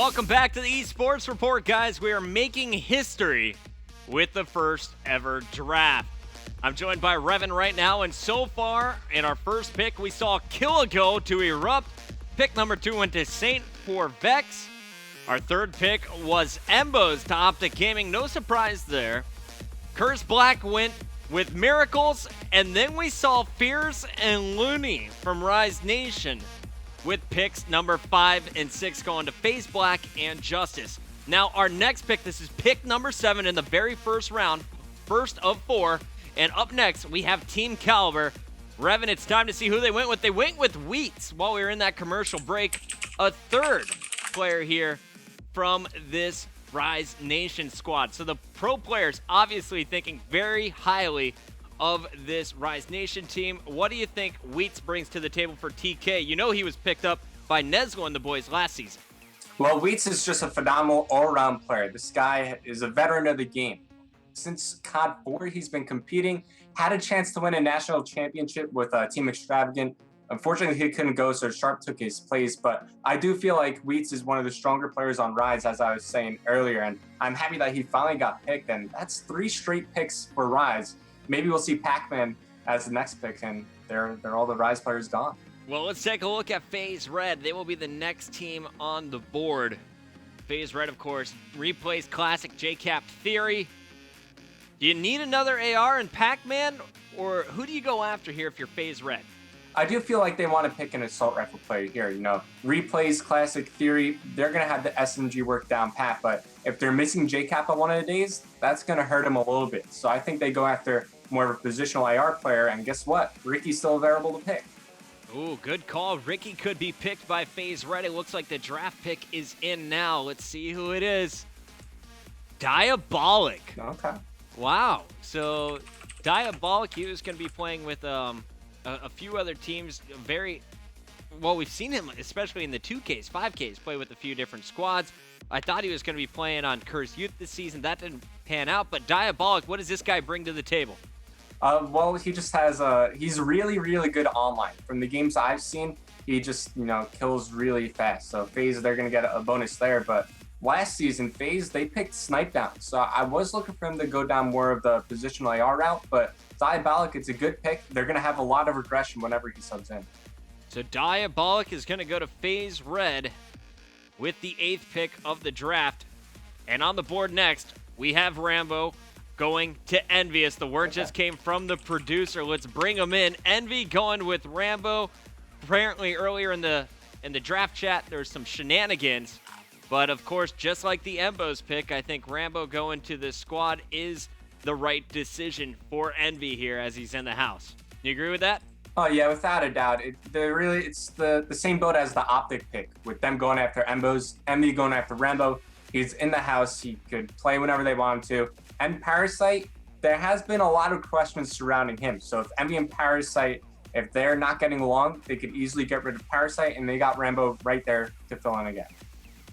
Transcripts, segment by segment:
Welcome back to the eSports Report, guys. We are making history with the first ever draft. I'm joined by Revan right now, and so far in our first pick, we saw Killa go to Erupt. Pick number 2 went to Saint for Vex. Our third pick was Embos to Optic Gaming. No surprise there. Curse Black went with Miracles, and then we saw Fierce and Looney from Rise Nation with picks number 5 and 6 going to FaZe Black and Justice. Now, our next pick, this is pick number 7 in the very first round, first of 4. And up next, we have Team Caliber. Revan, it's time to see who they went with. They went with Wheats while we were in that commercial break. A third player here from this Rise Nation squad. So the pro players obviously thinking very highly of this Rise Nation team. What do you think Wheats brings to the table for TK? You know he was picked up by Nezlo and the boys last season. Well, Wheats is just a phenomenal all-around player. This guy is a veteran of the game. Since COD 4, he's been competing, had a chance to win a national championship with Team Extravagant. Unfortunately, he couldn't go, so Sharp took his place. But I do feel like Wheats is one of the stronger players on Rise, as I was saying earlier. And I'm happy that he finally got picked. And that's 3 straight picks for Rise. Maybe we'll see Pac-Man as the next pick, and they're all the Rise players gone. Well, let's take a look at FaZe Red. They will be the next team on the board. FaZe Red, of course, replays classic JCap Theory. Do you need another AR in Pac-Man, or who do you go after here if you're FaZe Red? I do feel like they want to pick an assault rifle player here. You know, replays classic Theory, they're going to have the SMG work down pat, but if they're missing JCap on one of the days, that's going to hurt them a little bit. So I think they go after more of a positional AR player, and guess what? Ricky's still available to pick. Ooh, good call. Ricky could be picked by FaZe Red. It looks like the draft pick is in now. Let's see who it is. Diabolic. Okay. Wow. So Diabolic, he was going to be playing with a few other teams. Well, we've seen him, especially in the 2Ks, 5Ks, play with a few different squads. I thought he was going to be playing on Curse Youth this season. That didn't pan out. But Diabolic, what does this guy bring to the table? Well, he just has he's really, really good online. From the games I've seen, he just, kills really fast. So FaZe, they're going to get a bonus there. But last season, FaZe, they picked Snipe down. So I was looking for him to go down more of the positional AR route. But Diabolic, it's a good pick. They're going to have a lot of regression whenever he subs in. So Diabolic is going to go to FaZe Red with the 8th pick of the draft. And on the board next, we have Rambo going to Envious. The word just came from the producer. Let's bring him in. Envy going with Rambo. Apparently earlier in the draft chat, there's some shenanigans. But of course, just like the Embos pick, I think Rambo going to the squad is the right decision for Envy here as he's in the house. You agree with that? Oh yeah, without a doubt. It's the same boat as the Optic pick, with them going after Embos, Envy going after Rambo. He's in the house. He could play whenever they want him to. And Parasite, there has been a lot of questions surrounding him. So if Envy and Parasite, if they're not getting along, they could easily get rid of Parasite, and they got Rambo right there to fill in again.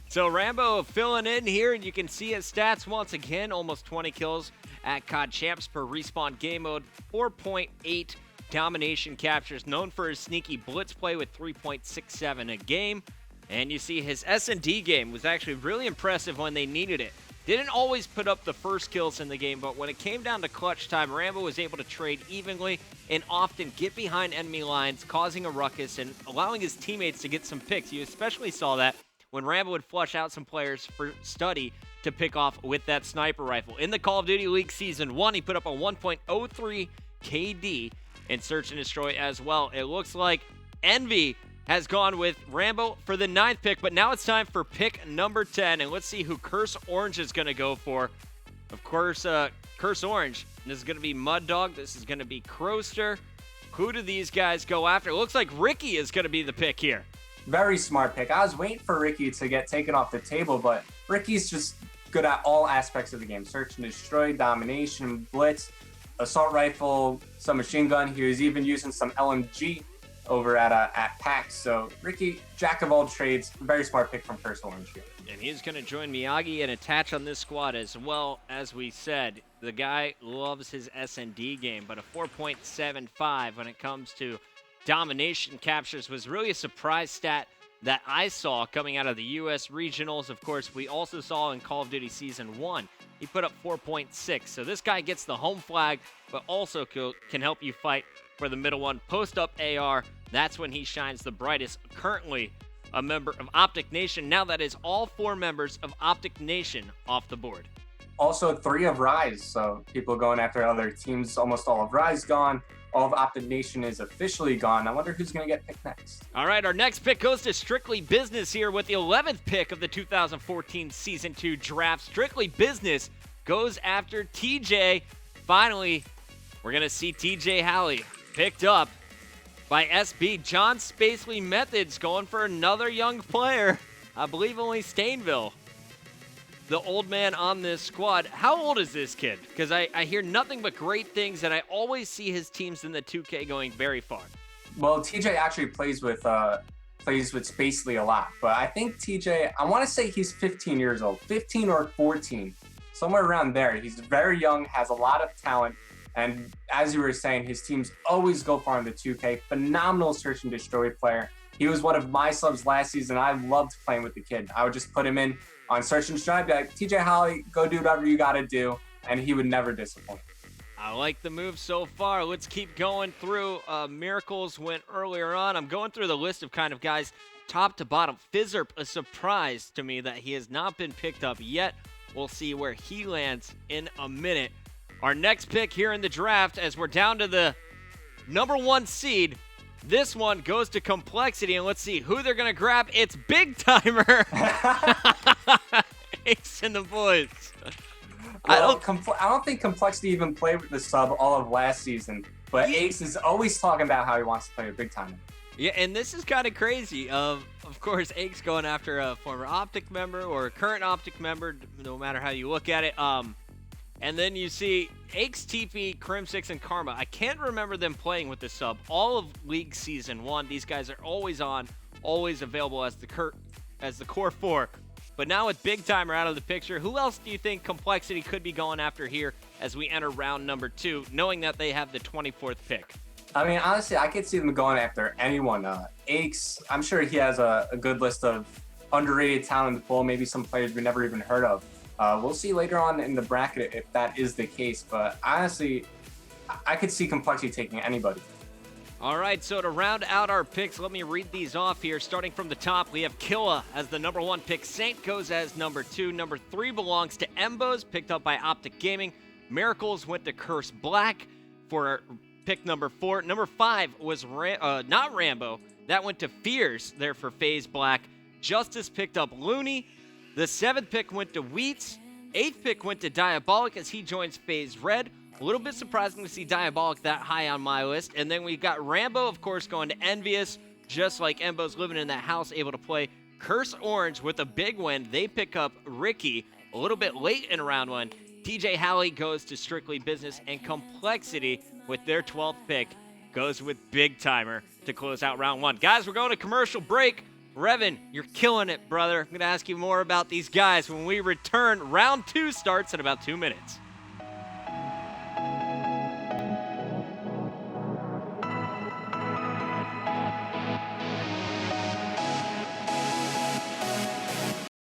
So Rambo filling in here, and you can see his stats once again. Almost 20 kills at COD Champs per Respawn game mode. 4.8 domination captures. Known for his sneaky blitz play with 3.67 a game. And you see his S&D game was actually really impressive when they needed it. Didn't always put up the first kills in the game, but when it came down to clutch time, Rambo was able to trade evenly and often get behind enemy lines, causing a ruckus and allowing his teammates to get some picks. You especially saw that when Rambo would flush out some players for study to pick off with that sniper rifle. In the Call of Duty League Season 1, he put up a 1.03 KD in Search and Destroy as well. It looks like Envy has gone with Rambo for the 9th pick, but now it's time for pick number 10, and let's see who Curse Orange is going to go for. Of course, Curse Orange, this is going to be Mud Dog, this is going to be Croster. Who do these guys go after? It looks like Ricky is going to be the pick here. Very smart pick. I was waiting for Ricky to get taken off the table, but Ricky's just good at all aspects of the game. Search and Destroy, Domination, Blitz, Assault Rifle, some Machine Gun. He was even using some LMG over at PAX. So Ricky, jack of all trades, very smart pick from Curse Orange here. And he's going to join Miyagi and attach on this squad as well. As we said, the guy loves his S&D game, but a 4.75 when it comes to domination captures was really a surprise stat that I saw coming out of the U.S. regionals. Of course, we also saw in Call of Duty Season 1, he put up 4.6. So this guy gets the home flag, but also can help you fight for the middle one. Post up AR, that's when he shines the brightest. Currently a member of Optic Nation. Now that is all 4 members of Optic Nation off the board. Also 3 of Rise, so people going after other teams. Almost all of Rise gone. All of Optic Nation is officially gone. I wonder who's going to get picked next. All right, our next pick goes to Strictly Business here with the 11th pick of the 2014 Season 2 draft. Strictly Business goes after TJ. Finally, we're going to see TJ Halley picked up by SB. John Spacely Methods going for another young player. I believe only Stainville, the old man on this squad. How old is this kid? Because I hear nothing but great things, and I always see his teams in the 2K going very far. Well, TJ actually plays with Spacely a lot, but I think TJ, I want to say he's 15 years old, 15 or 14, somewhere around there. He's very young, has a lot of talent, and as you were saying, his teams always go far in the 2K. Phenomenal search and destroy player. He was one of my subs last season. I loved playing with the kid. I would just put him in on search and destroy, be like, TJ Halley, go do whatever you got to do, and he would never disappoint. I like the move so far. Let's keep going through. Miracles went earlier on. I'm going through the list of kind of guys top to bottom. Fizzerp, a surprise to me that he has not been picked up yet. We'll see where he lands in a minute. Our next pick here in the draft, as we're down to the number 1 seed, this one goes to Complexity, and let's see who they're going to grab. It's Big Timer. Ace and the boys. Well, I don't think Complexity even played with the sub all of last season, but Ace is always talking about how he wants to play with Big Timer. Yeah, and this is kind of crazy. Of course, Ake's going after a former Optic member or a current Optic member, no matter how you look at it. And then you see Ake's, TP, Crim6, and Karma. I can't remember them playing with the sub all of League Season 1. These guys are always on, always available as the core 4. But now with Big Timer out of the picture, who else do you think Complexity could be going after here as we enter round number 2, knowing that they have the 24th pick? I mean, honestly, I could see them going after anyone. Ake's, I'm sure he has a good list of underrated talent in the pool, maybe some players we never even heard of. We'll see later on in the bracket if that is the case, but honestly, I could see Complexity taking anybody. All right, so to round out our picks, let me read these off here. Starting from the top, we have Killa as the number 1 pick. Saint goes as number 2. Number 3 belongs to Embos, picked up by Optic Gaming. Miracles went to Curse Black for pick number 4. Number 5 was not Rambo. That went to Fears there for FaZe Black. Justice picked up Looney. The 7th pick went to Wheats. 8th pick went to Diabolic as he joins FaZe Red. A little bit surprising to see Diabolic that high on my list. And then we got Rambo, of course, going to Envious. Just like Embo's living in that house, able to play. Curse Orange with a big win. They pick up Ricky a little bit late in round 1. TJ Halley goes to Strictly Business. And Complexity, with their 12th pick, goes with Big Timer to close out round 1. Guys, we're going to commercial break. Revan, you're killing it, brother. I'm going to ask you more about these guys when we return. Round 2 starts in about 2 minutes.